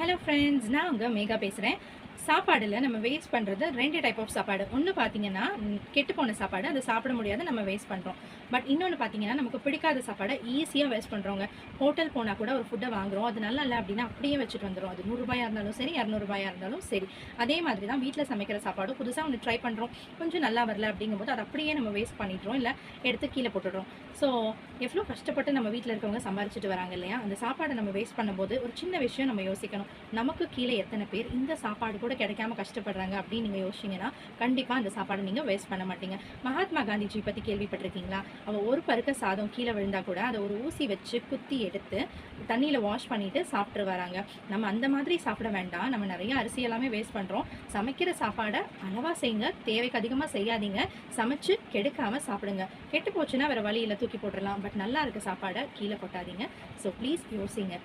Hello friends, நான் உங்கள் மேகா பேசுகிறேன். சாப்பாடில் நம்ம வேஸ்ட் பண்ணுறது 2 டைப் ஆஃப் சாப்பாடு. ஒன்று பார்த்தீங்கன்னா கெட்டுப்போன சாப்பாடு, அதை சாப்பிட முடியாது, நம்ம வேஸ்ட் பண்ணுறோம். பட் இன்னொன்று பார்த்தீங்கன்னா நமக்கு பிடிக்காத சாப்பாடை ஈஸியாக வேஸ்ட் பண்ணுறோங்க. ஹோட்டல் போனால் கூட ஒரு ஃபுட்டை வாங்குறோம், அது நல்லா இல்லை அப்படின்னா அப்படியே வச்சுட்டு வந்துடும். அது ₹100 இருந்தாலும் சரி, ₹200 இருந்தாலும் சரி. அதே மாதிரி தான் வீட்டில் சமைக்கிற சாப்பாடு புதுசாக ஒன்று ட்ரை பண்ணுறோம், கொஞ்சம் நல்லா வரல அப்படிங்கும்போது அதை அப்படியே நம்ம வேஸ்ட் பண்ணிடுறோம், இல்லை எடுத்து கீழே போட்டுடுறோம். ஸோ எவ்வளோ கஷ்டப்பட்டு நம்ம வீட்டில் இருக்கவங்க சம்பாரிச்சிட்டு வராங்க இல்லையா, அந்த சாப்பாடை நம்ம வேஸ்ட் பண்ணும்போது ஒரு சின்ன விஷயம் நம்ம யோசிக்கணும். நமக்கு கீழே எத்தனை பேர் இந்த சாப்பாடு கூட கிடைக்காம கஷ்டப்படுறாங்க அப்படின்னு நீங்கள் யோசிச்சிங்கன்னா கண்டிப்பாக அந்த சாப்பாடை நீங்கள் வேஸ்ட் பண்ண மாட்டீங்க. மகாத்மா காந்திஜி பற்றி கேள்விப்பட்டிருக்கீங்களா? அவள் ஒரு பருக்க சாதம் கீழே விழுந்தா கூட அதை ஒரு ஊசி வச்சு குத்தி எடுத்து தண்ணியில் வாஷ் பண்ணிட்டு சாப்பிட்டு வராங்க. நம்ம அந்த மாதிரி சாப்பிட வேண்டாம். நம்ம நிறைய அரிசி எல்லாமே வேஸ்ட் பண்ணுறோம். சமைக்கிற சாப்பாடை அளவாக செய்யுங்க, தேவைக்கு அதிகமாக செய்யாதீங்க. சமைச்சு கெடுக்காமல் சாப்பிடுங்க. கெட்டு போச்சுன்னா வேறு வழியில் தூக்கி போட்டுடலாம், பட் நல்லா இருக்க சாப்பாடை கீழே கொட்டாதீங்க. ஸோ ப்ளீஸ் யோசிங்க.